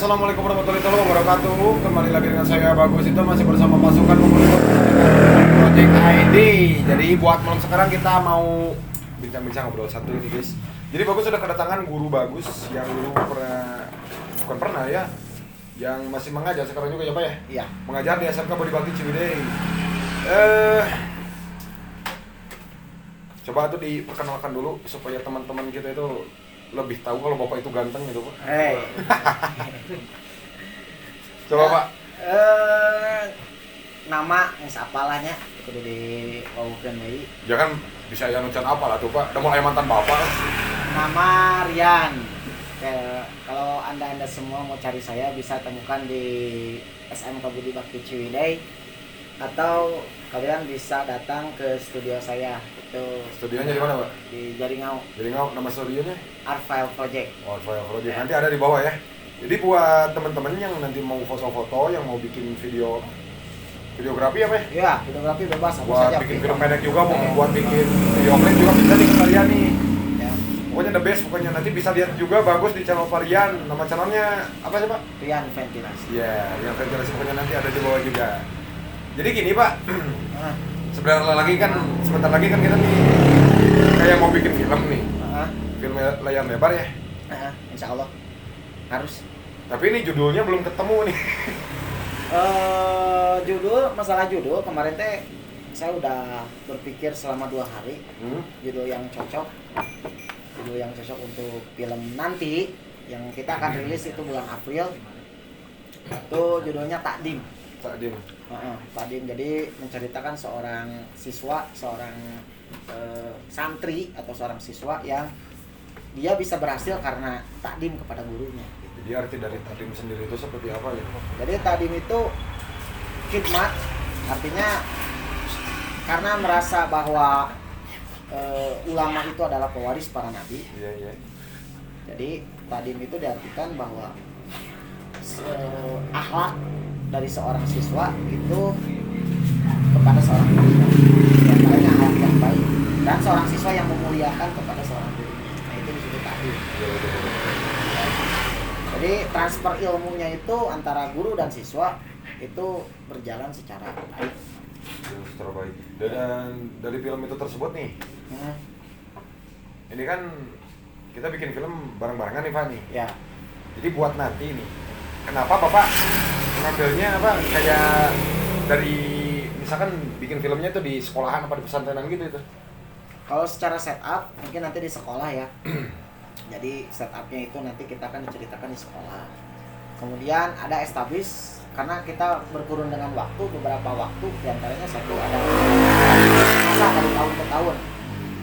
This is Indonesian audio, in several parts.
Assalamualaikum warahmatullahi wabarakatuh. Kembali lagi dengan saya Bagus, itu masih bersama pasukan komunitas Project ID. Jadi buat malam sekarang kita mau bincang-bincang ngobrol satu ini guys. Jadi Bagus sudah kedatangan guru Bagus yang dulu bukan pernah ya, yang masih mengajar sekarang juga ya Pak ya? Iya. Mengajar di SMK Budi Bakti Ciwidey. Coba tuh diperkenalkan dulu supaya teman-teman kita itu lebih tahu kalau Bapak itu ganteng gitu Pak. Coba Pak. Nama geus apalahnya kudu diwawukeun deui. Jangan bisa yang ngecan apa lah tuh Pak. Udah mulai mantan Bapak. Nama Rian. Kalau anda semua mau cari saya bisa temukan di SMK Budi Bakti Ciwidey atau kalian bisa datang ke studio saya. Itu Studionya di mana Pak? Di Jaringau. Jaringau, nama studionya? Art File Project. Oh, Art File Project. Nanti ada di bawah ya. Jadi buat teman-teman yang nanti mau foto-foto, yang mau bikin videografi apa ya? Iya, videografi bebas apa Buat saja. bikin film pendek juga, mau buat bikin video klip juga bisa nih ke kalian nih. Ya. Pokoknya the best, pokoknya nanti bisa lihat juga Bagus di channel Varian. Nama channelnya apa sih Pak? Rian Ventilasi. Iya, yang ventilasi pokoknya nanti ada di bawah juga. Jadi gini Pak, sebentar lagi kan kita nih kayak mau bikin film nih, film layar lebar ya. Insya Allah harus. Tapi ini judulnya belum ketemu nih. Masalah judul kemarin teh saya udah berpikir selama 2 hari judul yang cocok untuk film nanti yang kita akan rilis itu bulan April. Itu judulnya Takdim. Takdim, jadi menceritakan seorang siswa, seorang santri atau seorang siswa yang dia bisa berhasil karena takdim kepada gurunya. Jadi arti dari takdim sendiri itu seperti apa ya? Jadi takdim itu khidmat, artinya karena merasa bahwa ulama itu adalah pewaris para nabi. Iya. Jadi takdim itu diartikan bahwa akhlak dari seorang siswa itu kepada seorang gurunya, yang lainnya akhlak yang baik, dan seorang siswa yang memuliakan kepada seorang gurunya. Nah itu disebut takdim. Jadi transfer ilmunya itu antara guru dan siswa itu berjalan secara baik. Secara baik. Dan dari film itu tersebut nih, ini kan kita bikin film bareng-barengan nih Pak nih. Ya. Jadi buat nanti nih, kenapa Bapak ngambilnya apa kayak dari misalkan bikin filmnya itu di sekolahan apa di pesantrenan gitu itu? Kalau secara setup mungkin nanti di sekolah ya. Jadi setupnya itu nanti kita akan diceritakan di sekolah. Kemudian ada establish karena kita berkurun dengan waktu, beberapa waktu diantaranya satu ada masa dari tahun ke tahun.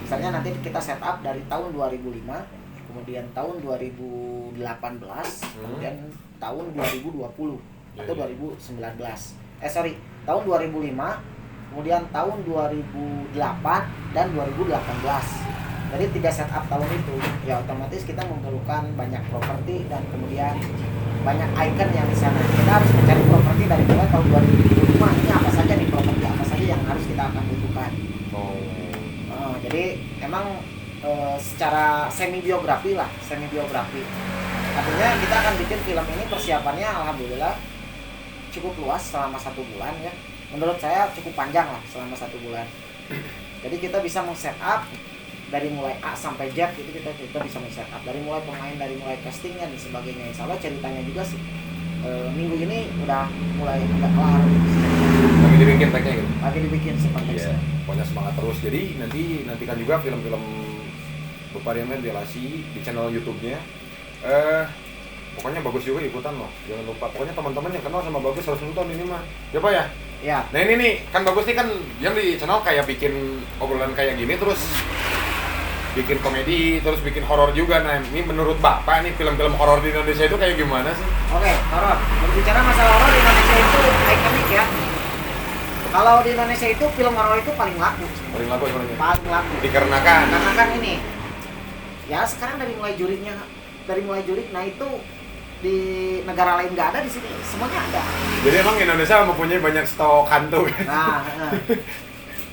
Misalnya nanti kita setup dari tahun 2005, kemudian tahun 2018, kemudian tahun 2020 atau 2019. Tahun 2005, kemudian tahun 2008 dan 2018. Jadi 3 setup tahun itu ya otomatis kita memerlukan banyak properti dan kemudian banyak icon yang di sana. Kita harus mencari properti dari mulai tahun 2005. Ini apa saja nih properti apa saja yang harus kita akan butuhkan. Jadi emang secara semi biografi. Artinya kita akan bikin film ini persiapannya alhamdulillah cukup luas selama 1 bulan ya. Menurut saya cukup panjang lah selama 1 bulan. Jadi kita bisa meng-setup dari mulai A sampai Z itu kita bisa men-setup dari mulai pemain, dari mulai castingnya dan sebagainya. Insya Allah ceritanya juga sih minggu ini udah mulai kelar. Lagi dibikin tagnya gitu? Lagi dibikin seperti itu. Pokoknya semangat terus. Jadi nantikan juga film-film Varian ventilasi di channel YouTube-nya. Pokoknya Bagus juga ikutan loh. Jangan lupa. Pokoknya teman-teman yang kenal sama Bagus harus nonton ini mah. Ya Pak ya? Iya. Nah ini nih kan Bagus nih kan yang di channel kayak bikin obrolan kayak gini terus bikin komedi, terus bikin horor juga. Nah, ini menurut Bapak nih film-film horor di Indonesia itu kayak gimana sih? Oke, horor. Berbicara masalah horor di Indonesia itu ikonik ya. Kalau di Indonesia itu film horor itu paling laku. Paling laku sebenarnya. Paling laku. Dikarenakan ini. Ya sekarang dari mulai jurik, nah itu di negara lain nggak ada, di sini semuanya ada. Jadi emang Indonesia mempunyai banyak stok hantu. Nah.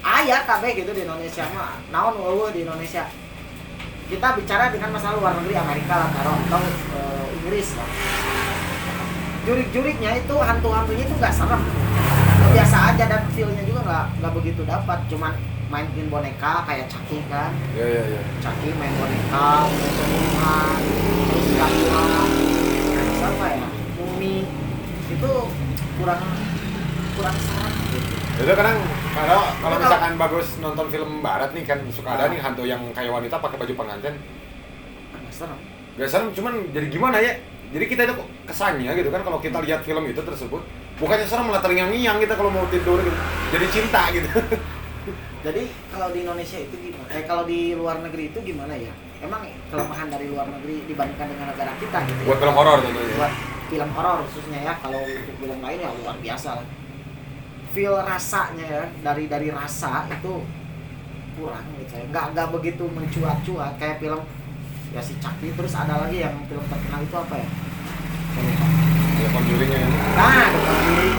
Aya KB gitu di Indonesia mah. Naon eueuh di Indonesia. Kita bicara dengan masalah luar negeri, Amerika lah atau Inggris lah. jurik-juriknya itu hantu-hantunya itu nggak serem, biasa aja, dan feel-nya juga nggak begitu dapat, cuman mainin boneka kayak Chucky kan. Iya. Chucky main boneka, main pembunuhan, terus Dracula, terus apa ya, Mumi, itu kurang serem gitu. Itu kadang kalau misalkan bagus nonton film barat nih kan suka ada nih hantu yang kayak wanita pakai baju pengantin. Nggak serem. Gak serem, cuman jadi gimana ya? Jadi kita itu kesannya gitu kan kalau kita lihat film itu tersebut bukannya serem malah terngiang-ngiang kita kalau mau tidur gitu. Jadi cinta gitu. Jadi kalau di Indonesia itu gimana? Kalau di luar negeri itu gimana ya? Emang kelemahan dari luar negeri dibandingkan dengan negara kita gitu. Buat film horor tentunya. Buat film horor khususnya ya. Kalau untuk film lain ya luar biasa lah. Feel rasanya ya, dari rasa itu kurang gitu ya. Nggak begitu mencuat-cuat kayak film ya si Chucky, terus ada lagi yang film terkenal itu apa ya? Ya Conjuring-nya ya. Nah, The Conjuring.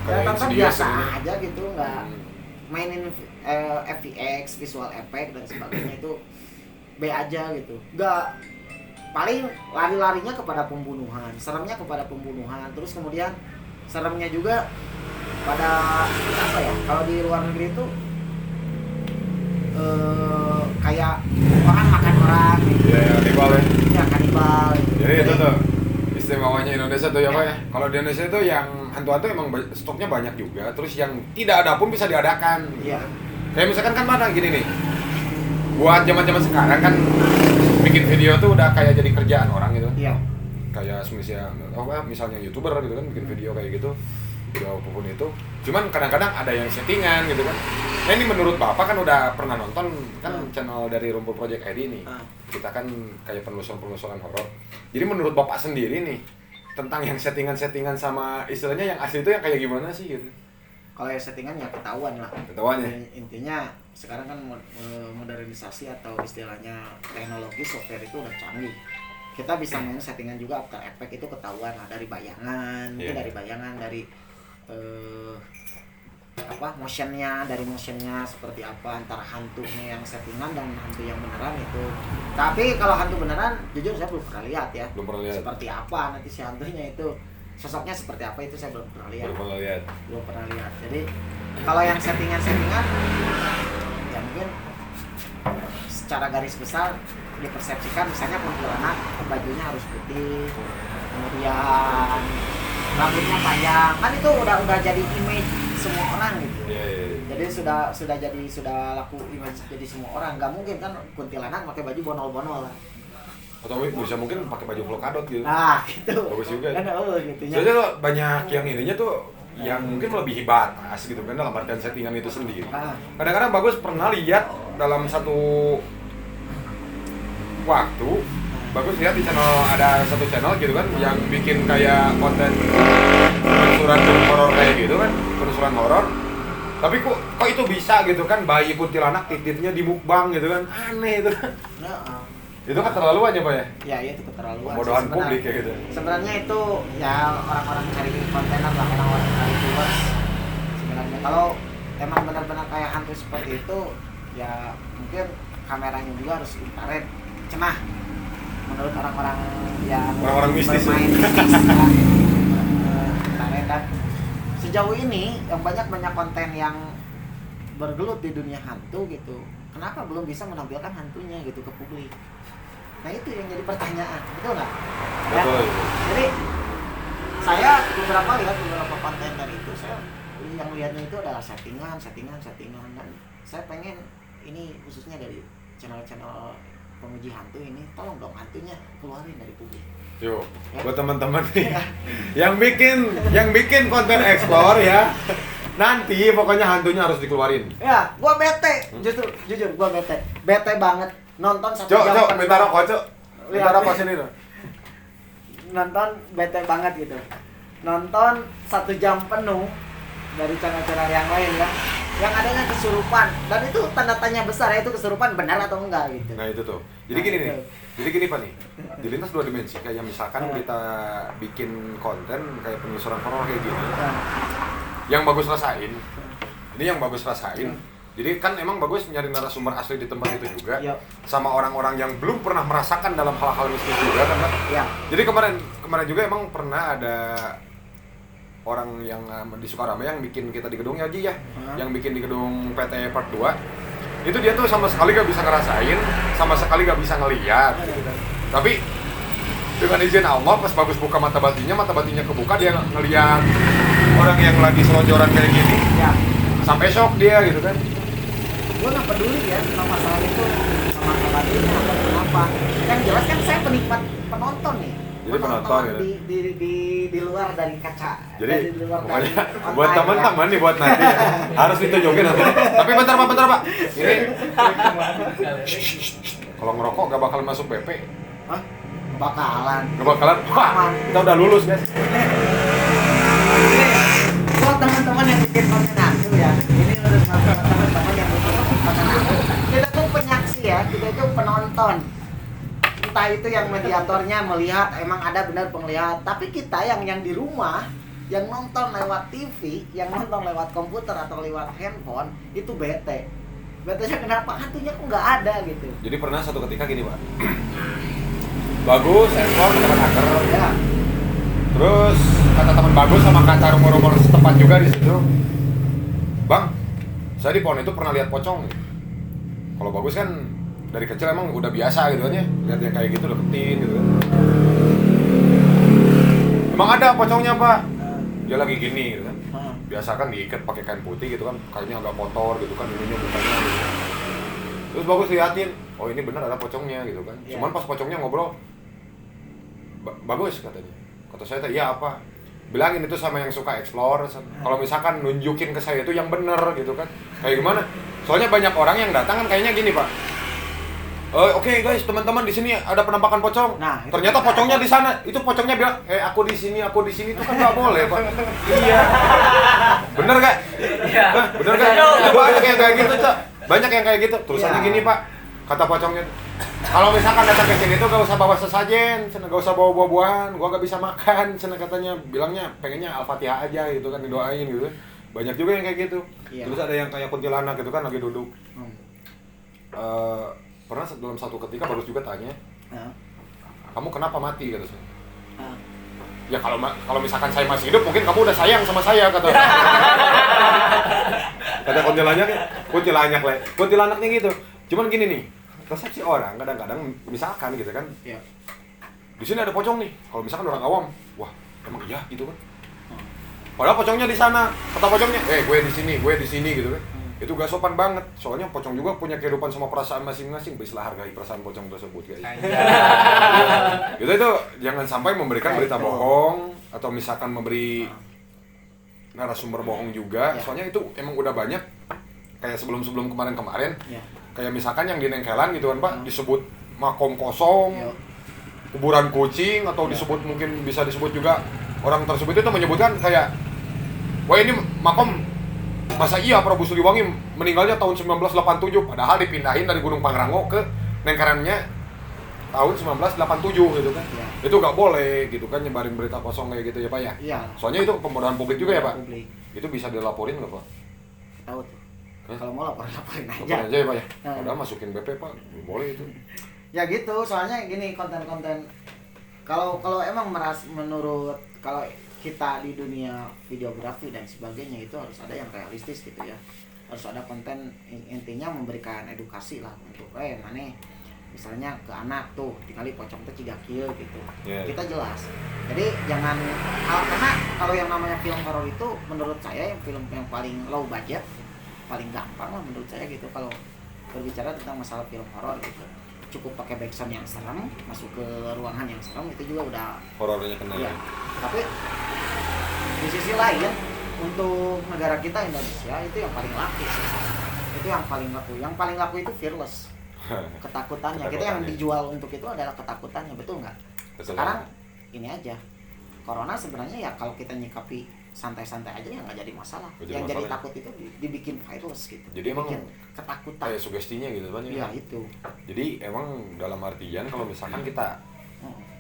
Kayak Ya, tonton Insidious biasa ini. aja gitu, nggak mainin FX, visual effect dan sebagainya itu B aja gitu. Nggak, paling lari-larinya kepada pembunuhan, seremnya kepada pembunuhan, terus kemudian seremnya juga pada apa ya? Kalau di luar negeri itu kayak orang makan orang gitu. Ya, kanibal ya. Ya kanibal. Jadi itu tuh istimewanya Indonesia tuh ya Pak ya. Kalau di Indonesia itu yang hantu-hantu emang stoknya banyak juga, terus yang tidak ada pun bisa diadakan. Iya. Kayak misalkan kan mana gini nih. Buat zaman-zaman sekarang kan bikin video tuh udah kayak jadi kerjaan orang gitu. Iya. Kayak misalnya YouTuber gitu kan bikin video kayak gitu. Video apapun itu. Cuman kadang-kadang ada yang settingan gitu kan. Nah ini menurut Bapak kan udah pernah nonton kan channel dari Rumpul Project ID nih. Kita kan kayak penelusuran horor. Jadi menurut Bapak sendiri nih tentang yang settingan-settingan sama istilahnya yang asli itu yang kayak gimana sih gitu? Kalau yang settingan ya ketahuan lah. Ketahuan ya? Intinya sekarang kan modernisasi atau istilahnya teknologi software itu udah canggih. Kita bisa main settingan juga After Effects, itu ketahuan lah dari bayangan, mungkin dari bayangan, dari motionnya seperti apa, antara hantunya yang settingan dan hantu yang beneran itu. Tapi kalau hantu beneran jujur saya belum pernah lihat ya. Belum pernah lihat. Seperti apa nanti si hantunya itu, sosoknya seperti apa itu saya belum pernah lihat. Belum pernah lihat. Jadi kalau yang settingan ya mungkin secara garis besar dipersepsikan misalnya kuntilanak bajunya harus putih, kemudian rambutnya panjang, kan itu udah jadi image semua orang gitu. Jadi sudah laku image jadi semua orang. Nggak mungkin kan kuntilanak pakai baju bonol-bonol lah. Atau bisa mungkin pakai baju polkadot gitu. Nah, gitu. Bagus juga. Kan gitu ya. Soalnya tuh banyak yang ininya tuh yang mungkin melebihi batas gitu kan dalam artian settingan itu sendiri. Kadang-kadang bagus pernah lihat dalam satu waktu bagus lihat di ada satu channel gitu kan yang bikin kayak konten penelusuran horor kayak gitu kan, penelusuran horor. Tapi kok itu bisa gitu kan, bayi kuntilanak titiknya di mukbang gitu kan, aneh itu kan. Itu kan keterlaluan ya Pak ya? Ya itu keterlaluan. Pembodohan publik kayak gitu. Sebenarnya itu ya orang-orang cari kontener lah, orang-orang cari viewers. Sebenarnya kalau emang benar-benar kayak hantu seperti itu, ya mungkin kameranya juga harus infrared, cenah. Menurut orang-orang yang orang-orang mistis bermain mistis ya. Infrared. Dan sejauh ini yang banyak konten yang bergelut di dunia hantu gitu. Kenapa belum bisa menampilkan hantunya gitu ke publik? Nah itu yang jadi pertanyaan, betul nggak? Ya? Betul. Jadi saya lihat beberapa konten dari itu, saya yang lihatnya itu adalah settingan, dan saya pengen ini khususnya dari channel-channel penguji hantu ini, tolong dong hantunya keluarin dari publik. Yo, ya. Buat teman-teman nih yang bikin konten explore ya, nanti pokoknya hantunya harus dikeluarin. Ya, gua bete, jujur gua bete banget nonton 1 jam. Cok, minta rokok, Cok. Minta rokok sini dong. Nonton bete banget gitu. Nonton 1 jam penuh dari channel-channel yang lain ya. Yang adanya kesurupan, dan itu tanda tanya besar ya, itu kesurupan benar atau enggak gitu. Nah itu tuh. Jadi gini nih. Jadi gini Pak nih. Di lintas 2 dimensi kayak misalkan kita bikin konten kayak penelusuran horor kayak gini. Yang bagus rasain. Ini yang bagus rasain. Di Jadi kan emang bagus nyari narasumber asli di tempat itu juga, Iya. sama orang-orang yang belum pernah merasakan dalam hal-hal mistis juga kan. Iya. Jadi kemarin juga emang pernah ada orang yang di Sukarame yang bikin kita di gedung ya Ji ya, yang bikin di gedung PT Part 2. Itu dia tuh sama sekali gak bisa ngerasain, sama sekali gak bisa ngeliat gitu kan. Tapi dengan izin Allah pas bagus buka mata batinnya kebuka, dia ngeliat orang yang lagi selonjoran kayak gini. Ya. Sampai shock dia gitu kan. Gue nggak peduli ya sama masalah itu, sama kebatinya atau kenapa. Yang jelas kan saya penikmat penonton nih. Jadi penonton ya. Di luar dari kaca. Jadi dari luar pokoknya dari buat teman-teman nih buat nanti ya. Harus ditunjukin nanti. Tapi bentar Pak. Ini kalau ngerokok gak bakal masuk BP. Hah? Bakalan. Gak bakalan. Wah, kita udah lulus guys. Buat teman-teman yang bikin konten aku ya, ini udah teman-teman yang bikin konten aku. Kita tuh penyaksi ya, kita tuh penonton. Entah itu yang mediatornya melihat emang ada benar penglihat, tapi kita yang di rumah, yang nonton lewat TV, yang nonton lewat komputer atau lewat handphone, itu bete. Betenya kenapa? Hantunya kok nggak ada gitu. Jadi pernah satu ketika gini Pak. Bagus, handphone teman hacker. Ya. Terus kata teman Bagus sama kata rumor-rumor setempat juga di situ, Bang, saya di pohon itu pernah lihat pocong nih. Kalau Bagus kan dari kecil emang udah biasa gitu kan ya, lihat yang kayak gitu deketin gitu kan. Emang ada pocongnya Pak, dia lagi gini gitu kan. Biasa kan diikat pakai kain putih gitu kan, kainnya agak kotor gitu kan, ininya mukanya gitu. Terus Bagus liatin, oh ini benar ada pocongnya gitu kan. Cuman pas pocongnya ngobrol, Bagus katanya. Kata saya, iya apa? Bilangin itu sama yang suka explore. Kalau misalkan nunjukin ke saya itu yang bener gitu kan. Kayak gimana? Soalnya banyak orang yang datang kan kayaknya gini Pak. Oke guys, teman-teman di sini ada penampakan pocong. Nah, ternyata pocongnya di sana. Itu pocongnya bilang, aku di sini itu kan nggak boleh Pak. Iya. Bener gak? Iya. Bener gak? Banyak yang kayak gitu Cak. Banyak yang kayak gitu. Terus aja gini Pak. Kata pocongnya, kalau misalkan datang ke sini tuh gak usah bawa sesajen, gak usah bawa buah-buahan, gua gak bisa makan, katanya, bilangnya pengennya Al-Fatihah aja gitu kan, didoain gitu. Banyak juga yang kayak gitu. Iya. Terus ada yang kayak kuntilanak gitu kan lagi duduk. Pernah dalam satu ketika Bagus juga tanya, kamu kenapa mati kata saya. Ya kalau misalkan saya masih hidup mungkin kamu udah sayang sama saya kata. Kata kuntilanaknya gitu. Cuman gini nih, persepsi orang kadang-kadang misalkan gitu kan, ya. Di sini ada pocong nih. Kalau misalkan orang awam, wah emang iya gitu kan. Padahal pocongnya di sana. Kata pocongnya, gue di sini gitu kan. Itu gak sopan banget. Soalnya pocong juga punya kehidupan sama perasaan masing-masing. Bislah hargai perasaan pocong tersebut guys. Itu jangan sampai memberikan berita bohong atau misalkan memberi narasumber bohong juga. Soalnya itu emang udah banyak. Kayak sebelum kemarin. Kayak misalkan yang di Nengkelan gitu kan Pak, disebut makom kosong, kuburan kucing, atau disebut mungkin bisa disebut juga orang tersebut itu menyebutkan kayak, wah ini makom, masa iya Prabu Siliwangi meninggalnya tahun 1987, padahal dipindahin dari Gunung Pangrango ke Nengkelannya tahun 1987 gitu kan. Itu gak boleh gitu kan nyebarin berita kosong kayak gitu ya Pak ya. Soalnya itu pembodohan publik juga ya Pak. Itu bisa dilaporin nggak Pak? Tahu tuh. Kalau mau laporin aja. Laporin aja ya Pak ya. Udah masukin BP Pak, boleh itu. Ya gitu, soalnya gini konten-konten. Kalau emang menurut kalau kita di dunia videografi dan sebagainya itu harus ada yang realistis gitu ya. Harus ada konten intinya memberikan edukasi lah untuk mana misalnya ke anak tuh tinggali pocong tuh ciga kieu gitu. Kita jelas. Jadi jangan karena kalau yang namanya film horor itu menurut saya yang film yang paling low budget, paling gampang lah menurut saya gitu kalau berbicara tentang masalah film horor gitu. Cukup pakai backsound yang serem, masuk ke ruangan yang serem itu juga udah horornya kena. Ya. Tapi di sisi lain untuk negara kita Indonesia itu yang paling laku sih. Itu yang paling laku. Yang paling laku itu fearless. Ketakutannya. Kita yang dijual untuk itu adalah ketakutannya, betul nggak? Sekarang ini aja. Corona sebenarnya ya kalau kita nyikapi santai-santai aja ya nggak jadi masalah. Yang jadi takut itu dibikin virus gitu. Jadi emang ketakutan. Kayak sugestinya gitu kan ya. Iya itu. Jadi emang dalam artian kalau misalkan kita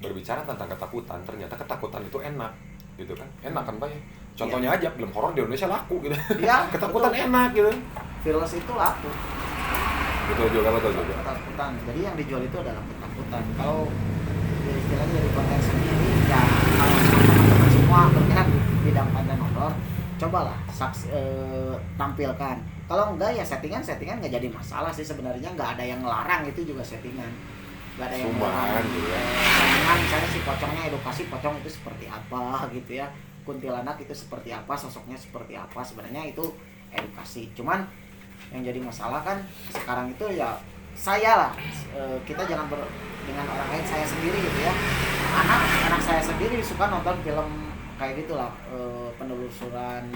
berbicara tentang ketakutan, ternyata ketakutan itu enak gitu kan. Enak kan Pak ya. Contohnya aja film horor di Indonesia laku gitu. Iya, ketakutan betul. Enak gitu. fearless itu laku. Betul juga. Ketakutan. Jadi yang dijual itu adalah ketakutan. Kalau istilahnya dari konten sendiri, ya kalau teman-teman semua bergerak di bidang konten horor, cobalah tampilkan. Kalau enggak ya settingan nggak jadi masalah sih sebenarnya, nggak ada yang ngelarang, itu juga settingan. Nggak ada yang ngelarang. Settingan misalnya si pocongnya edukasi pocong itu seperti apa gitu ya. Kuntilanak itu seperti apa, sosoknya seperti apa, sebenarnya itu edukasi. Cuman yang jadi masalah kan sekarang itu ya saya lah, kita jangan dengan orang lain, saya sendiri gitu ya. Anak saya sendiri suka nonton film kayak gitulah, penelusuran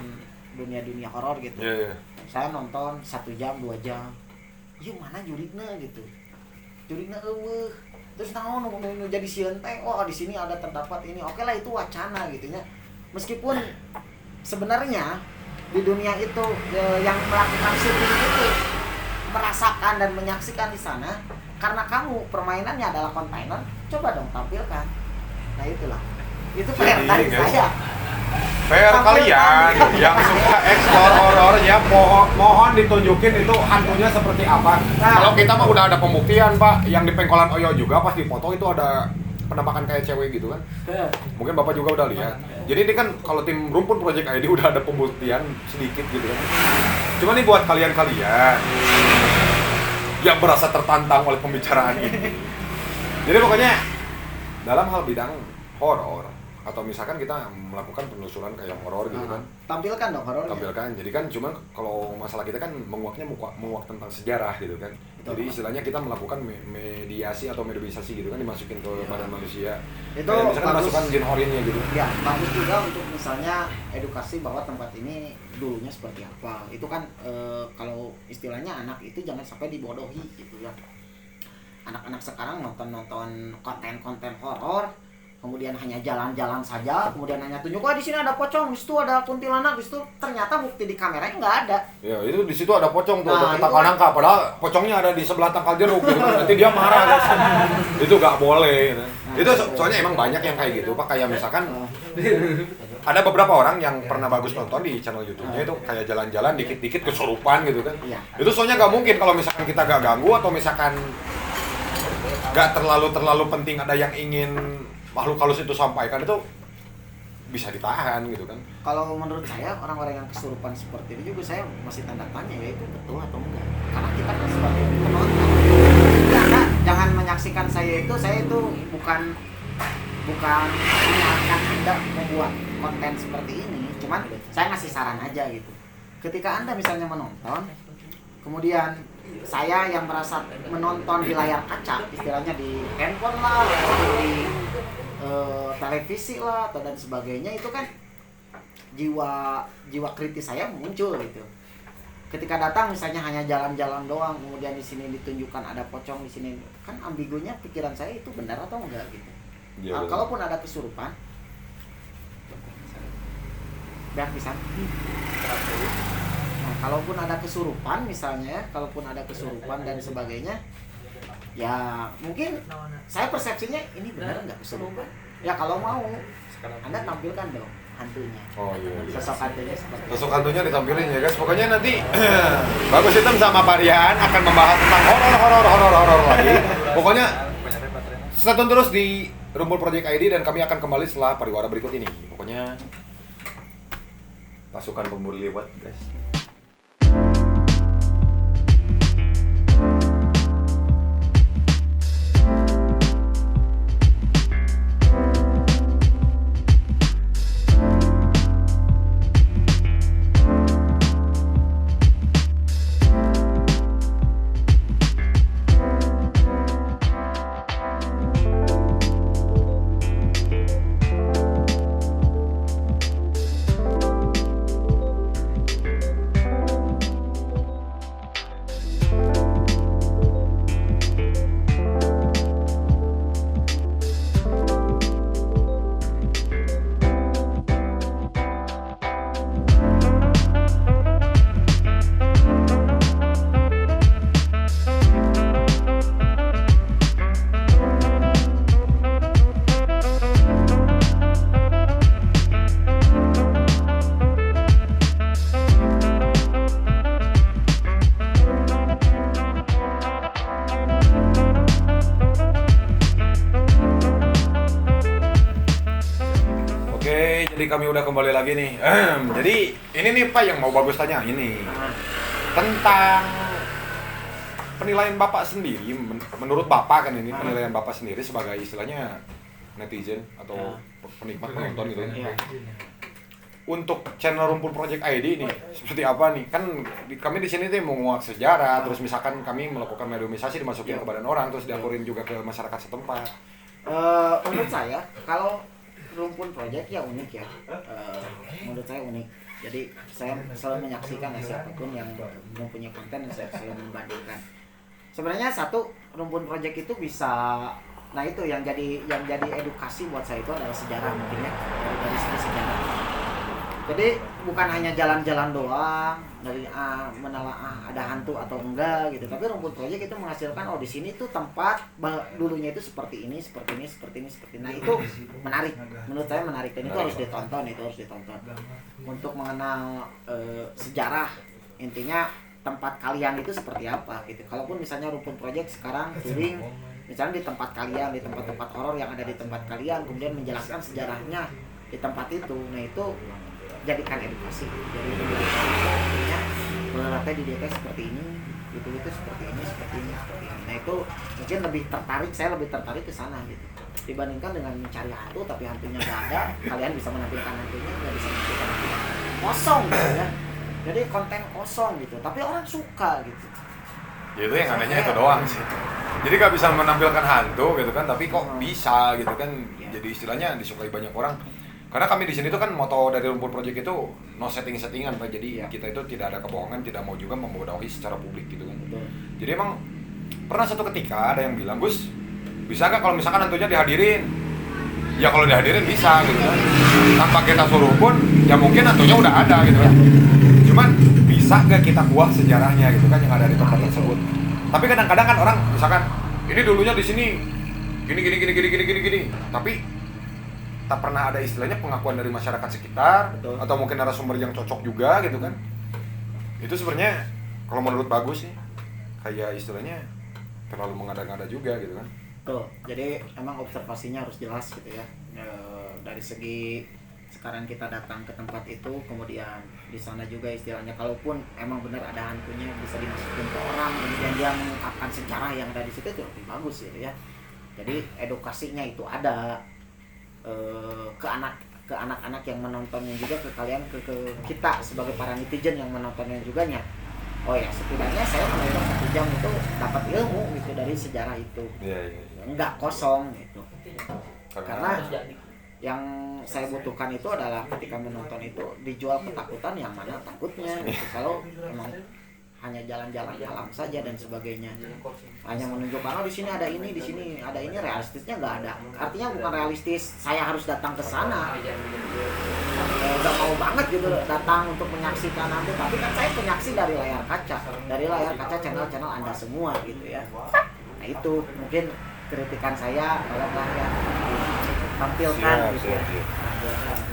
dunia horor gitu. Saya nonton 1 jam 2 jam, yuk mana jurigna gitu, jurigna terus naon nu jadi sieun teh, di sini ada terdapat ini, oke lah itu wacana gitu ya. Meskipun sebenarnya di dunia itu yang melakukan syuting itu merasakan dan menyaksikan di sana, karena kamu permainannya adalah kontainer, coba dong tampilkan. Nah itulah, itu PR dari saya. PR kalian yang suka explore horor ya, mohon ditunjukin itu hantunya seperti apa. Kalau kita mah udah ada pembuktian Pak, yang di Pengkolan Oyo juga pas dipoto itu ada penampakan kayak cewek gitu kan. Mungkin Bapak juga udah lihat. Jadi ini kan kalau tim Rumpun Project ID udah ada pembuktian sedikit gitu kan. Cuma nih buat kalian-kalian yang merasa tertantang oleh pembicaraan ini. Jadi pokoknya dalam hal bidang horor atau misalkan kita melakukan penelusuran kayak horor gitu kan. Tampilkan dong horor. Tampilkan. Jadi kan cuma kalau masalah kita kan menguak tentang sejarah gitu kan. Jadi istilahnya kita melakukan mediasi atau mediasi gitu kan, dimasukin ke badan manusia. Itu kayak misalkan bagus, masukkan jin horinnya gitu. Ya, bagus juga untuk misalnya edukasi bahwa tempat ini dulunya seperti apa. Itu kan kalau istilahnya anak itu jangan sampai dibodohi gitu ya. Anak-anak sekarang nonton konten-konten horor, kemudian hanya jalan-jalan saja, kemudian hanya tunjuk, di sini ada pocong, di situ ada kuntilanak, di situ ternyata bukti di kameranya nggak ada. Ya itu di situ ada pocong tuh, ada tangkal nangka, padahal pocongnya ada di sebelah tangkal jeruk gitu. Nanti dia marah guys. Itu nggak boleh. Itu soalnya emang banyak yang kayak gitu Pak, kayak misalkan ada beberapa orang yang pernah bagus nonton di channel YouTube-nya itu kayak jalan-jalan dikit-dikit kesurupan gitu kan. Itu soalnya nggak mungkin kalau misalkan kita nggak ganggu atau misalkan nggak terlalu penting ada yang ingin makhluk halus itu sampaikan, itu bisa ditahan gitu kan. Kalau menurut saya orang-orang yang kesurupan seperti ini juga saya masih tanda tanya ya, itu betul atau enggak, karena kita kan sebagai penonton ya, jangan menyaksikan saya itu bukan menyarankan Anda membuat konten seperti ini, cuman saya ngasih saran aja gitu. Ketika Anda misalnya menonton, kemudian saya yang merasa menonton di layar kaca, istilahnya di handphone lah, atau di televisi lah, atau dan sebagainya, itu kan jiwa kritis saya muncul gitu. Ketika datang misalnya hanya jalan-jalan doang, kemudian di sini ditunjukkan ada pocong di sini, kan ambigunya pikiran saya itu benar atau enggak gitu. Ya, kalaupun ada kesurupan, biar bisa. Nah, kalaupun ada kesurupan misalnya, dan sebagainya, ya mungkin saya persepsinya ini benar nggak kesurupan. Ya kalau mau, Anda tampilkan dong hantunya. Iya. Sosok hantunya seperti itu. Sosok hantunya ditampilin ya guys. Pokoknya nanti Bagus Hitam sama Pak Rian akan membahas tentang horor lagi. Pokoknya stay tune terus di Rumpun Project ID dan kami akan kembali setelah pariwara berikut ini. Pokoknya pasukan pemburu lewat guys. Jadi kami udah kembali lagi nih. Jadi ini nih Pak yang mau Bagus tanya ini tentang penilaian Bapak sendiri. Menurut Bapak kan ini penilaian Bapak sendiri sebagai istilahnya netizen atau penikmat penonton gitu ya. Untuk channel Rumpun Project ID ini seperti apa nih? Kan kami di sini tuh menguak sejarah, terus misalkan kami melakukan mediumisasi dimasukin ke badan orang, terus diakurin juga ke masyarakat setempat. Menurut saya kalau Rumpun Project ya unik ya. Menurut saya unik. Jadi saya selalu menyaksikan ya, siapapun yang mempunyai konten saya selalu membandingkan. Sebenarnya satu Rumpun Project itu bisa, nah itu yang jadi edukasi buat saya itu adalah sejarah mungkin ya, dari segi sejarah. Jadi bukan hanya jalan-jalan doang dari menelaah ada hantu atau enggak gitu, tapi Rumpun Project itu menghasilkan di sini tuh tempat dulunya itu seperti ini. Nah itu menarik, menurut saya menarik dan itu harus ditonton untuk mengenal sejarah, intinya tempat kalian itu seperti apa gitu. Kalaupun misalnya Rumpun Project sekarang touring misalnya di tempat kalian, di tempat-tempat horor yang ada di tempat kalian, kemudian menjelaskan sejarahnya di tempat itu, nah itu jadikan edukasi. Jadi artinya berarti di DP seperti ini, itu seperti ini. Nah itu mungkin saya lebih tertarik ke sana gitu. Dibandingkan dengan mencari hantu tapi hantunya nggak ada, kalian bisa menampilkan hantunya, nggak bisa menampilkan hantunya. Kosong gitu ya. Jadi konten kosong gitu, tapi orang suka gitu. Ya itu yang anehnya itu doang sih. Jadi gak bisa menampilkan hantu gitu kan, tapi kok bisa gitu kan. Jadi istilahnya disukai banyak orang. Karena kami di sini tuh kan moto dari Rumpun Project itu no settingan Pak. Jadi kita itu tidak ada kebohongan, tidak mau juga membodohi secara publik gitu kan. Betul. Jadi emang pernah satu ketika ada yang bilang, "Gus, bisa nggak kalau misalkan hantunya dihadirin?" Ya kalau dihadirin bisa gitu kan. Tanpa kita suruh pun ya mungkin hantunya udah ada gitu kan. Cuman bisa nggak kita kuah sejarahnya gitu kan yang ada di tempat tersebut. Tapi kadang-kadang kan orang misalkan ini dulunya di sini gini. Tapi tak pernah ada istilahnya pengakuan dari masyarakat sekitar. Betul. Atau mungkin narasumber yang cocok juga gitu kan. Itu sebenarnya kalau menurut Bagus sih kayak istilahnya terlalu mengada-ngada juga gitu kan. Betul. Jadi emang observasinya harus jelas gitu ya. Dari segi sekarang kita datang ke tempat itu, kemudian di sana juga istilahnya kalaupun emang benar ada hantunya bisa dimasukin ke orang, kemudian dia mengungkapkan sejarah yang ada di situ itu lebih bagus gitu ya. Jadi edukasinya itu ada ke anak-anak yang menontonnya juga, ke kalian, ke kita sebagai para netizen yang menontonnya juga nya. Oh ya, setidaknya saya menonton 1 jam itu dapat ilmu gitu dari sejarah itu. Enggak kosong gitu. Karena yang saya butuhkan itu adalah ketika menonton itu dijual ketakutan yang mana takutnya gitu. Kalau emang hanya jalan-jalan alam saja dan sebagainya, hanya menunjukkan di sini ada ini, di sini ada ini, realistisnya nggak ada. Artinya bukan realistis saya harus datang ke sana, nggak mau banget gitu datang untuk menyaksikan nanti, tapi kan saya penyaksi dari layar kaca channel-channel Anda semua gitu ya. Nah itu mungkin kritikan saya kalau ya tampilkan gitu.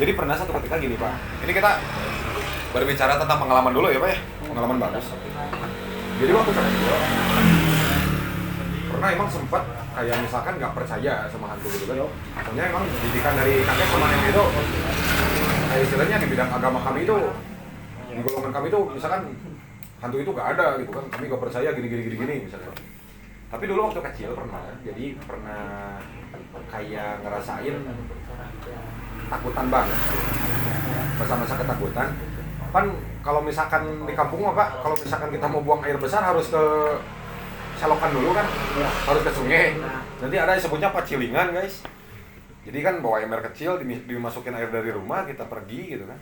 Jadi pernah satu ketika gini Pak, ini kita berbicara tentang pengalaman dulu ya Pak ya, pengalaman Bagus. Jadi waktu kecil pernah emang sempat kayak misalkan nggak percaya sama hantu gitu kan. Soalnya emang didikan dari kakek sama nenek itu kayak istilahnya di bidang agama kami itu, di golongan kami itu misalkan hantu itu nggak ada gitu kan, kami nggak percaya gini misalnya. Tapi dulu waktu kecil pernah kayak ngerasain takutan banget, masa-masa ketakutan. Kan kalau misalkan di kampung Pak, kalau misalkan kita mau buang air besar harus ke selokan dulu kan, harus ke sungai. Nanti ada yang sebutnya pacilingan guys. Jadi kan bawa ember kecil, dimasukin air dari rumah, kita pergi gitu kan.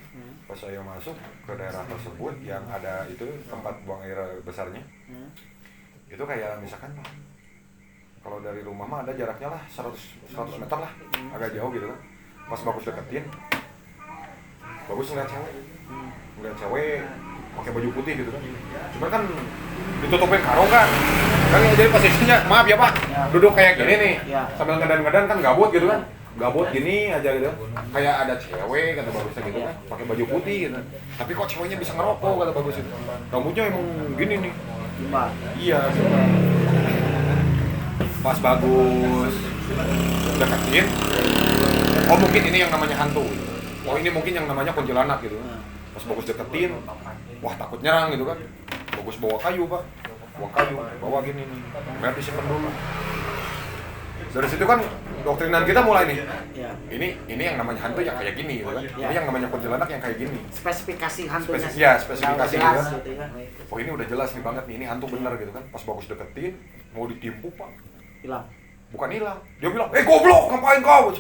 Pas saya masuk ke daerah tersebut yang ada itu tempat buang air besarnya, itu kayak misalkan kalau dari rumah mah ada jaraknya lah 100 meter lah, agak jauh gitu kan. Pas Bagus deketin, Bagus ngeliat cewek pakai baju putih gitu kan. Cuma kan ditutupin karung kan jadi posisinya maaf ya Pak, duduk kayak gini nih sambil ngedan kan gabut gitu kan, gabut gini aja gitu, kayak ada cewek kata Bagusnya gitu kan, pakai baju putih gitu. Tapi kok ceweknya bisa ngerokok kata Bagus itu, rambutnya emang gini nih. Iya gitu. Pas Bagus deketin, oh mungkin ini yang namanya hantu. oh ini mungkin yang namanya kuntilanak gitu. Pas bagus deketin, wah takut nyerang gitu kan. Bagus bawa kayu pak, bawa gini nih, biar disimpan dulu. Dari situ kan doktrinan kita mulai nih. Ya. Ini yang namanya hantu yang kayak gini gitu kan. Ini yang namanya kuntilanak yang kayak gini. Spesifikasi hantunya. Spesifikasi jelas, gitu kan. gitu ya. Oh ini udah jelas nih banget nih, ini hantu bener gitu kan. Pas bagus deketin, mau ditimpuk pak. Hilang. Bukan hilang, dia bilang, goblok, ngapain kau?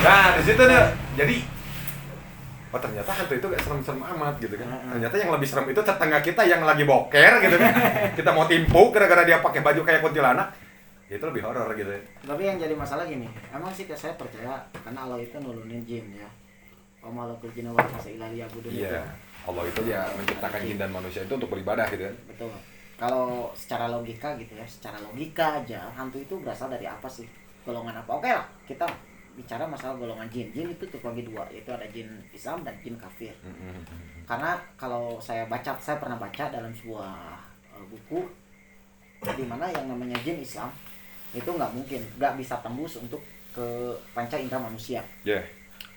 Nah, di situ nih, jadi, oh ternyata hantu itu gak serem-serem amat gitu kan. Ternyata yang lebih serem itu tetangga kita yang lagi boker gitu kan. Kita mau timpuk gara-gara dia pakai baju kayak kuntilanak, itu lebih horor gitu. Tapi yang jadi masalah gini, emang sih saya percaya karena Allah itu nurunin jin ya. Wa malakul jinna wal insa illa liya'budun. Iya, Allah itu ya menciptakan jin dan manusia itu untuk beribadah gitu kan. Betul. Kalau secara logika gitu ya, secara logika aja hantu itu berasal dari apa sih? Golongan apa? Oke lah, kita bicara masalah golongan jin. Jin itu terbagi dua, yaitu ada jin Islam dan jin kafir. Karena kalau saya pernah baca dalam sebuah buku di mana yang namanya jin Islam itu nggak bisa tembus untuk ke panca indera manusia. Iya.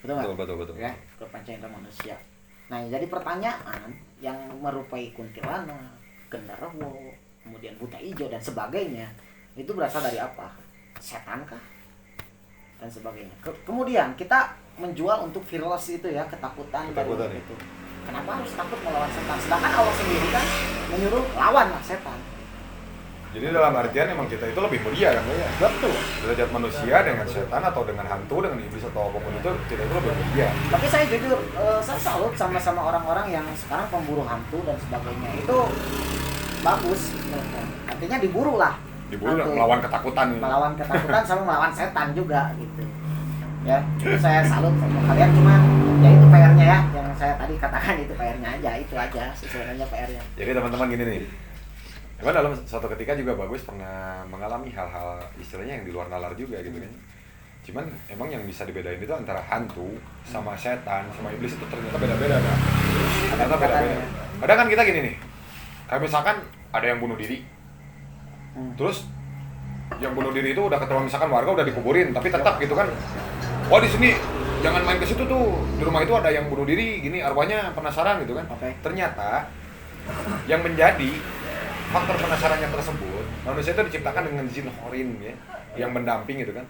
Betul. Ya, ke panca indera manusia. Nah, jadi pertanyaan yang merupai kuntilanak, genderuwo, kemudian buta hijau dan sebagainya itu berasal dari apa? Setan kah? Dan sebagainya. Kemudian kita menjual untuk fearless itu ya, ketakutan dari itu. Kenapa harus takut melawan setan? Sedangkan Allah sendiri kan menyuruh lawanlah setan. Jadi dalam artian emang kita itu lebih mulia kan ya? Betul. Derajat manusia dengan setan atau dengan hantu, dengan iblis atau apapun itu, kita itu lebih mulia. Tapi saya jujur, saya salut sama orang-orang yang sekarang pemburu hantu dan sebagainya. Itu bagus. Artinya diburu lah. Diburu melawan ketakutan. Melawan ketakutan sama melawan setan juga gitu. Ya, itu saya salut sama kalian, cuma ya itu PR-nya ya, yang saya tadi katakan itu PR-nya aja, itu aja sebenarnya PR-nya. Jadi teman-teman gini nih. Emang dalam suatu ketika juga Bagus pernah mengalami hal-hal istilahnya yang di luar nalar juga gitu kan. Cuman emang yang bisa dibedain itu antara hantu sama setan sama iblis itu ternyata beda-beda kan. Ternyata beda-beda. Kadang kan kita gini nih. Kayak misalkan ada yang bunuh diri. Terus yang bunuh diri itu udah ketahuan misalkan warga udah dikuburin, tapi tetap gitu kan. Oh di sini jangan main ke situ tuh. Di rumah itu ada yang bunuh diri, gini arwahnya penasaran gitu kan. Ternyata yang menjadi faktor penasarannya tersebut, manusia itu diciptakan dengan jin horin ya, yang mendamping gitu kan.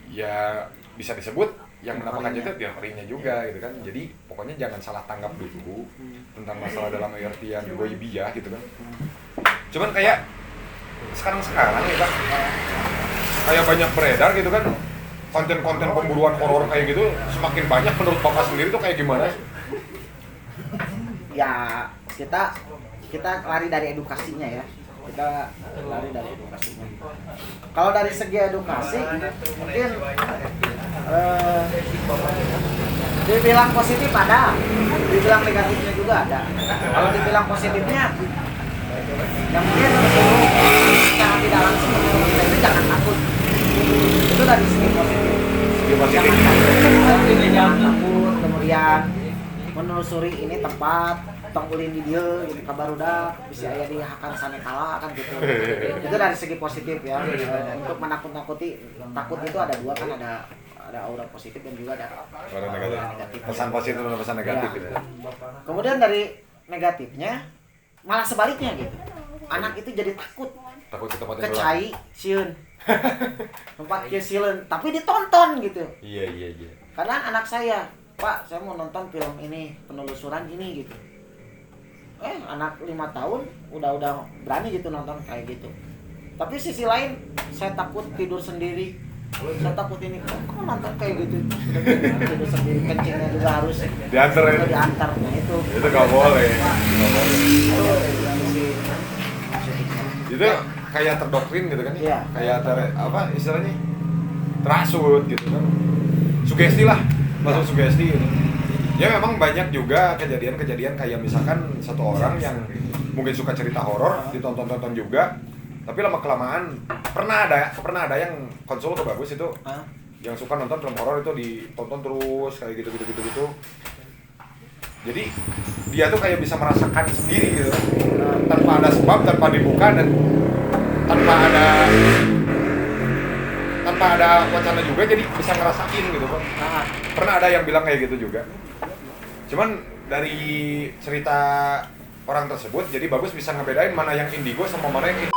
Ya bisa disebut yang menampakkan itu dia horinnya juga gitu kan. Jadi pokoknya jangan salah tanggap dulu tentang masalah dalam artian goibiyah gitu kan. Cuman kayak sekarang ya kan, kayak banyak beredar gitu kan, konten-konten pemburuan horor kayak gitu semakin banyak. Menurut Bapak sendiri tuh kayak gimana? Ya kita lari dari edukasinya ya, kita lari dari edukasinya. Kalau dari segi edukasi mungkin dibilang positif ada, dibilang negatifnya juga ada. Kalau dibilang positifnya ya mungkin secara tidak langsung menurut kita itu jangan takut, itu dari segi positif. Jangan takut, kemudian menelusuri ini tempat tong ulin di dia gitu kabarudak bisa aya di hakan sanekala kan gitu. Itu dari segi positif ya. Untuk menakut-nakuti, takut itu ada dua kan, ada aura positif dan juga ada aura negatif. Pesan positif dan pesan negatif ya. Gitu. Kemudian dari negatifnya malah sebaliknya gitu. Anak itu jadi takut ke tempat yang kecai sieun. Tempat kieu sieun, tapi ditonton gitu. Iya. Karena anak saya, Pak, saya mau nonton film ini, penelusuran ini gitu. Anak 5 tahun udah berani gitu nonton kayak gitu. Tapi sisi lain saya takut tidur sendiri. Saya takut ini kok nonton kayak gitu. Tidur sendiri, kencingnya juga harus diantar ya. Diantar. Nah itu nggak boleh. Itu kayak terdoktrin gitu kan? Iya. Kayak apa istilahnya? Terasut gitu kan. Sugesti lah. Masuk sugesti gitu. Ya memang banyak juga kejadian-kejadian kayak misalkan satu orang yang mungkin suka cerita horor ditonton-tonton juga, tapi lama-kelamaan pernah ada yang konsul ke Bagus itu yang suka nonton film horor itu ditonton terus kayak gitu. Jadi dia tuh kayak bisa merasakan sendiri gitu tanpa ada sebab, tanpa dibuka dan tanpa karena ada wacana juga jadi bisa ngerasain gitu kan. Nah, Pernah ada yang bilang kayak gitu juga. Cuman dari cerita orang tersebut jadi bagus bisa ngebedain mana yang indigo sama mana yang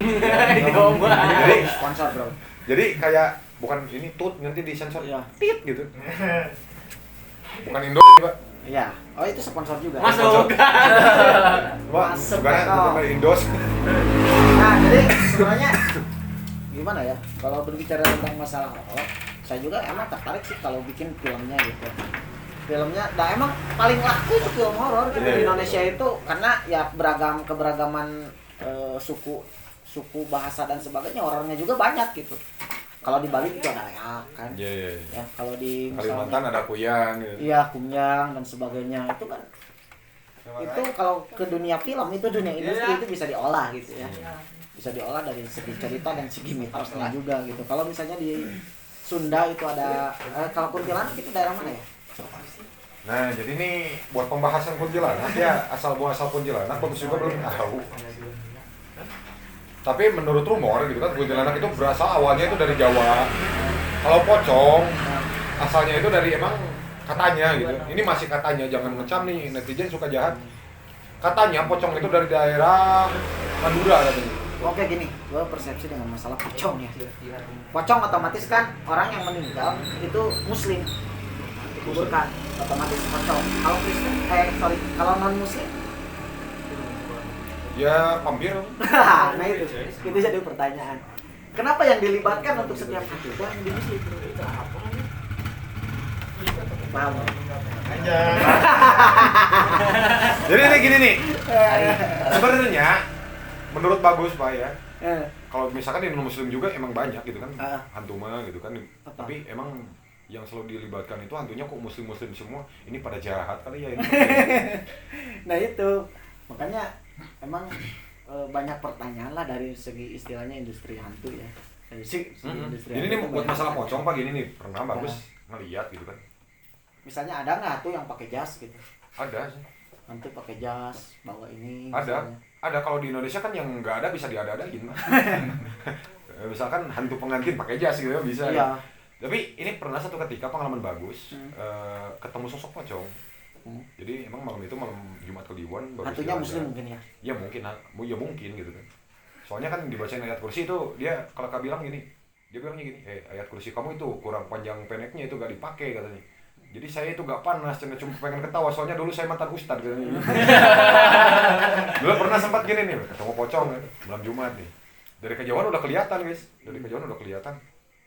jadi sponsor bro. jadi kayak bukan ini tut nanti disensor Iya. tit gitu. Bukan Indo Pak. Iya. Oh itu sponsor juga. Masuk. Wah, Masuk, bukan Pak. tetap Indos. Nah jadi sebenarnya gimana ya kalau berbicara tentang masalah horor, saya juga emang tertarik sih kalau bikin filmnya gitu. Filmnya, nah emang paling laku itu film horor gitu Iya, di iya. Indonesia itu karena ya keberagaman suku bahasa dan sebagainya orangnya juga banyak gitu. Kalau di Bali itu ada ya kan. Iya iya. Ya kalau di Kalimantan ada kuyang gitu. iya kumyang dan sebagainya itu kan itu kalau ke dunia film itu dunia industri itu bisa diolah gitu ya. Bisa diolah dari segi cerita dan segi mitosnya juga gitu. Kalau misalnya di Sunda itu ada kalau kuntilanak itu daerah mana ya? Nah, jadi ini buat pembahasan kuntilanak ya, asal muasal kuntilanak bagus juga belum tahu. Tapi menurut rumor gitu kan kuntilanak itu berasal awalnya itu dari Jawa. Kalau pocong asalnya itu dari emang katanya gitu. Ini masih katanya, jangan ngecam nih netizen suka jahat. Katanya pocong itu dari daerah Madura katanya. Oke gini, gue persepsi dengan masalah pocong ya. Pocong otomatis kan orang yang meninggal itu muslim dikuburkan, otomatis pocong. Kalau Kristen, kalau non muslim, Ya pampir. nah itu jadi pertanyaan. Kenapa yang dilibatkan untuk setiap itu yang di muslim? Paham? Jadi ini gini nih. Sebenarnya menurut bagus Pak ya. Kalau misalkan di non muslim juga emang banyak gitu kan. Hantu mah gitu kan. Apa? Tapi emang yang selalu dilibatkan itu hantunya kok muslim-muslim semua. Ini pada jahat kali ya ini. Nah itu makanya emang banyak pertanyaan lah dari segi istilahnya industri hantu ya. Dari segi industri Jadi hantu ini itu buat banyak. masalah pocong Pak gini nih. Pernah bagus ngeliat gitu kan. Misalnya ada nggak tuh yang pakai jas gitu? Ada sih. Hantu pakai jas, bawa ini. Ada. misalnya. Ada kalau di Indonesia kan yang nggak ada bisa diada-adain Pak. Misalkan hantu pengantin pakai jas gitu ya bisa. Iya. Tapi ini pernah satu ketika pengalaman bagus ketemu sosok pocong. Jadi emang malam itu malam Jumat Kliwon bagus Hantunya jalan-jalan. muslim mungkin ya. Ya mungkin, ya mungkin gitu kan. Soalnya kan dibacain ayat kursi itu dia kalau bilang gini, dia bilangnya gini, ayat kursi kamu itu kurang panjang pendeknya itu gak dipakai katanya. Jadi saya itu gak panas, cuma pengen ketawa soalnya dulu saya mantan ustad katanya. Dulu pernah sempat gini nih, ketemu pocong kan, malam Jumat nih. Dari kejauhan udah kelihatan guys, dari kejauhan udah kelihatan.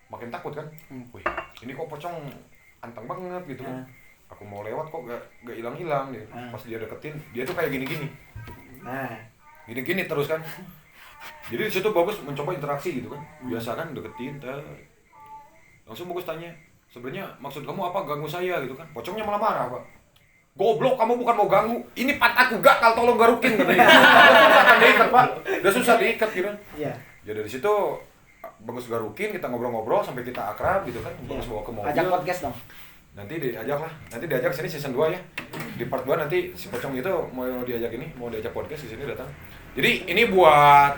Makin takut kan, wih ini kok pocong anteng banget gitu kan. Aku mau lewat kok gak hilang-hilang dia. Pas dia deketin, dia tuh kayak gini-gini. Nah, Gini-gini terus kan. Jadi di situ bagus mencoba interaksi gitu kan. Biasa kan deketin, langsung bagus tanya, sebenarnya maksud kamu apa ganggu saya gitu kan? Pocongnya malah marah Pak. Goblok kamu bukan mau ganggu, ini pantatku gatal tolong garukin katanya. Udah susah diikat Pak, udah susah diikat gitu. iya. Ya dari situ bagus garukin, kita ngobrol-ngobrol sampai kita akrab gitu kan. Bagus bawa ke mobil. Ajak podcast dong. Nanti diajak lah, nanti diajak sini season 2 ya. Di part 2 nanti si pocong itu mau diajak podcast di sini datang. Jadi ini buat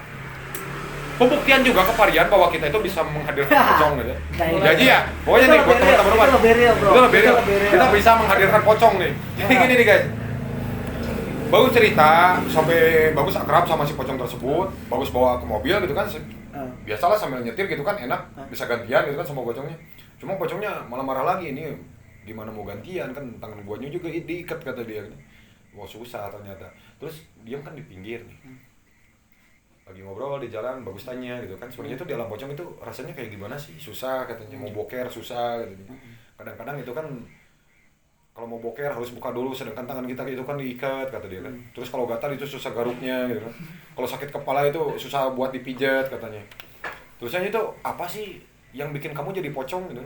pembuktian juga ke Parian bahwa kita itu bisa menghadirkan pocong gitu. Jadi ya, pokoknya nih buat teman-teman. Itu lebih real, bro. Itu lebih real. Itu lebih real. Kita bisa menghadirkan pocong nih. Jadi gini nih guys. Bagus cerita sampai bagus akrab sama si pocong tersebut, bagus bawa ke mobil gitu kan. Biasalah sambil nyetir gitu kan enak, bisa gantian gitu kan sama pocongnya. Cuma pocongnya malah marah lagi, ini gimana mau gantian kan tangan guanya juga diikat kata dia. Wah susah ternyata. Terus diam kan di pinggir nih. Lagi ngobrol di jalan bagus tanya gitu kan. Sebenarnya itu di alam pocong itu rasanya kayak gimana sih? Susah katanya, mau boker susah katanya. Kadang-kadang itu kan kalau mau boker harus buka dulu sedangkan tangan kita itu kan diikat kata dia kan. Terus kalau gatal itu susah garuknya gitu kan. Kalau sakit kepala itu susah buat dipijat katanya. Terusnya itu apa sih yang bikin kamu jadi pocong gitu.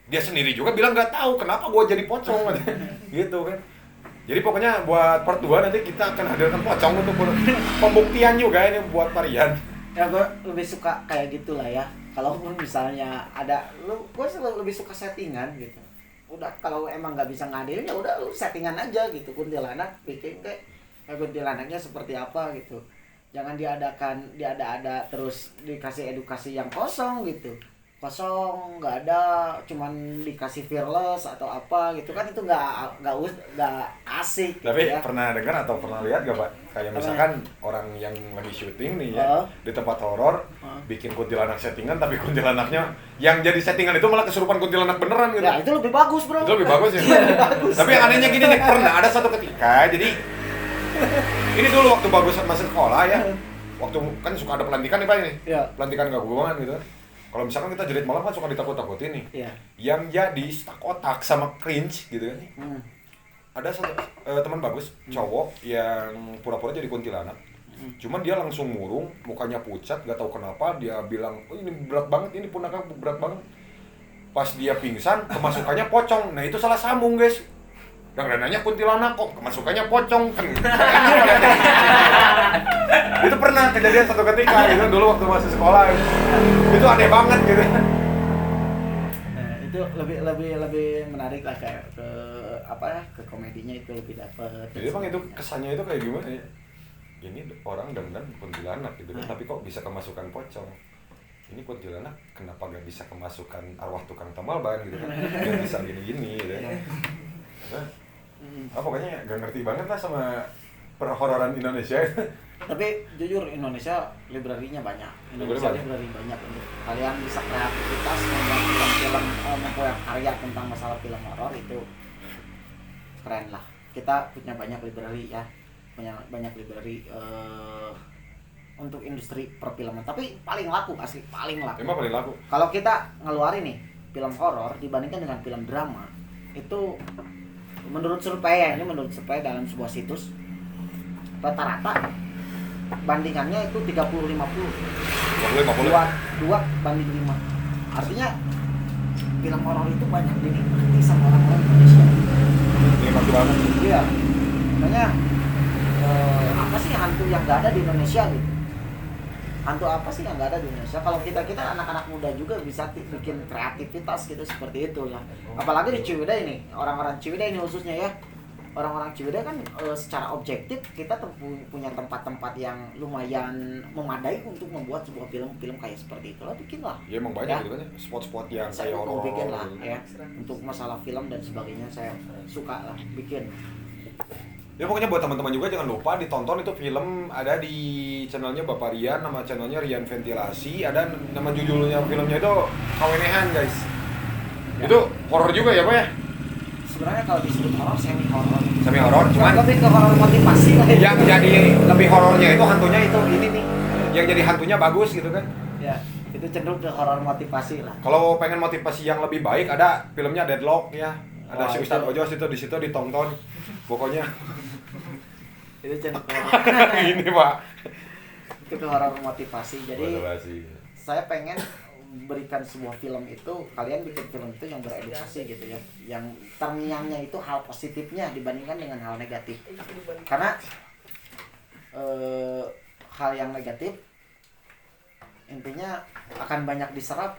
Dia sendiri juga bilang nggak tahu kenapa gua jadi pocong gitu kan. Jadi pokoknya buat part 2 nanti kita akan hadirkan pocong untuk pembuktian juga ini buat Parian. Ya gue lebih suka kayak gitulah ya. Kalaupun misalnya ada gue lebih suka settingan gitu. Udah kalau emang nggak bisa ngadain ya udah lu settingan aja gitu. Kuntilanak bikin kayak kuntilanaknya seperti apa gitu. Jangan diada-ada terus dikasih edukasi yang kosong gitu. Kosong, nggak ada, cuman dikasih fearless atau apa gitu kan, itu nggak asik gitu Tapi ya. pernah dengar atau pernah lihat gak Pak? Kayak misalkan orang yang lagi syuting nih ya, di tempat horor, bikin kuntilanak settingan, tapi kuntilanaknya yang jadi settingan itu malah kesurupan kuntilanak beneran gitu. Ya itu lebih bagus bro. Itu lebih bagus ya. Lebih bagus. Tapi yang anehnya gini nih, pernah ada satu ketika, jadi ini dulu waktu bagus masih sekolah ya, waktu kan suka ada pelantikan nih Pak ini, Ya. pelantikan gabungan gitu. Kalau misalkan kita jerit malam kan suka ditakut-takutin nih. Iya. Yang jadi stuck otak sama cringe gitu kan. Ada satu teman bagus cowok yang pura-pura jadi kuntilanak. Cuman dia langsung murung, mukanya pucat, gak tahu kenapa dia bilang, "Oh, ini berat banget, ini punaknya berat banget." Pas dia pingsan, kemasukannya pocong. Nah, itu salah sambung, guys. Yang nanya kuntilanak kok kemasukannya pocong kan. Itu pernah kejadian satu ketika gitu dulu waktu masih sekolah. Itu aneh banget gitu. Nah, itu lebih menarik lah kayak ke apa ya, ke komedinya itu lebih dapet. Jadi Bang itu kesannya itu kayak gimana ya? Ini orang dan kuntilanak gitu kan, tapi kok bisa kemasukan pocong. Ini kuntilanak kenapa gak bisa kemasukan arwah tukang tambal ban gitu kan? Gak bisa gini-gini gitu kan. Pokoknya gak ngerti banget lah sama perhororan Indonesia. Tapi jujur Indonesia library-nya banyak. Indonesia library banyak untuk kalian bisa kreativitas membuat film membuat karya tentang masalah film horor itu keren lah. Kita punya banyak library ya. Banyak library untuk industri perfilman. Tapi paling laku asli paling laku. Emang paling laku. Kalau kita ngeluarin nih film horor dibandingkan dengan film drama itu menurut survei dalam sebuah situs rata-rata bandingannya itu 30-50 dua banding 5. Artinya film horor itu banyak dinikmati sama orang-orang Indonesia. Nikmati banget. Iya. Makanya apa sih hantu yang gak ada di Indonesia gitu? Hantu apa sih yang gak ada di Indonesia? Kalau kita anak-anak muda juga bisa bikin kreativitas gitu seperti itu lah. Apalagi di Ciwidey ini, orang-orang Ciwidey ini khususnya ya. Orang-orang Ciwidey kan secara objektif kita punya tempat-tempat yang lumayan memadai untuk membuat sebuah film-film kayak seperti itulah, bikin lah. Ya emang banyak gitu kan ya, spot-spot yang Saya kayak mau horor. bikin lah ya. Untuk masalah film dan sebagainya saya suka lah bikin. Ya pokoknya buat teman-teman juga jangan lupa ditonton itu film, ada di channelnya Bapak Rian, nama channelnya Rian Ventilasi, ada nama judulnya filmnya itu Kawenehan guys. Ya. Itu horor juga ya Pak ya? Sebenarnya kalau disebut horor semi horor. Semi horor cuman lebih ke horor motivasi lah. Yang jadi lebih horornya itu hantunya itu ini nih. Yang jadi hantunya bagus gitu kan. Ya, itu cenderung ke horor motivasi lah. Kalau pengen motivasi yang lebih baik ada filmnya Deadlock ya. Ada si Ustadz Ojos itu di situ ditonton. Pokoknya itu cenderung ke ini Pak. Itu ke horor motivasi. Jadi motivasi. saya pengen berikan sebuah film itu, kalian bikin film itu yang beredukasi gitu ya, yang terngiangnya itu hal positifnya dibandingkan dengan hal negatif. Karena hal yang negatif intinya akan banyak diserap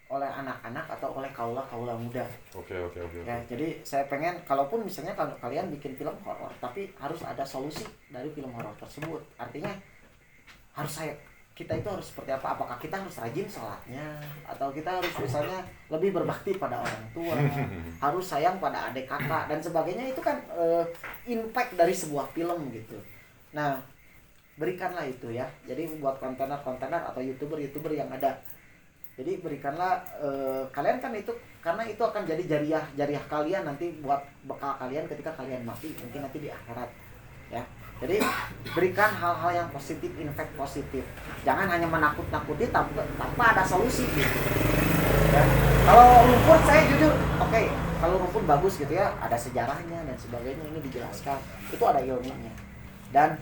oleh anak-anak atau oleh kaula muda. Oke. Ya, jadi saya pengen kalaupun misalnya kalau kalian bikin film horor, tapi harus ada solusi dari film horor tersebut. Artinya kita itu harus seperti apa? Apakah kita harus rajin sholatnya, atau kita harus misalnya lebih berbakti pada orang tua, harus sayang pada adik kakak dan sebagainya. Itu kan impact dari sebuah film gitu. Nah, berikanlah itu ya. Jadi buat kontener atau youtuber yang ada, jadi berikanlah kalian kan itu, karena itu akan jadi jariah kalian nanti buat bekal kalian ketika kalian mati mungkin nanti di akhirat ya. Jadi berikan hal-hal yang positif, impact positif. Jangan hanya menakut-nakuti tanpa ada solusi gitu. Ya. Kalau rumput saya jujur, oke. Kalau rumput bagus gitu ya, ada sejarahnya dan sebagainya, ini dijelaskan. Itu ada ilmunya. Dan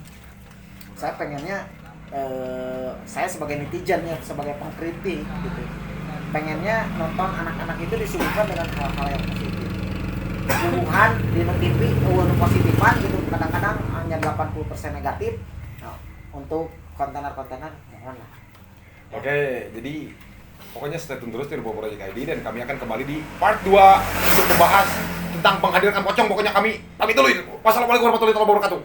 saya pengennya saya sebagai netizen ya, sebagai pengkritik gitu, pengennya nonton anak-anak itu disuguhkan dengan hal-hal yang positif. Puluhan di TV positifan gitu, kadang-kadang hanya 80% negatif. Nah, untuk kontener mohon lah. Oke, jadi pokoknya stay tune terus di Rubo Project ID dan kami akan kembali di part 2 untuk membahas tentang penghadirkan pocong. Pokoknya kami pamit dulu. Wassalamualaikum warahmatullahi wabarakatuh.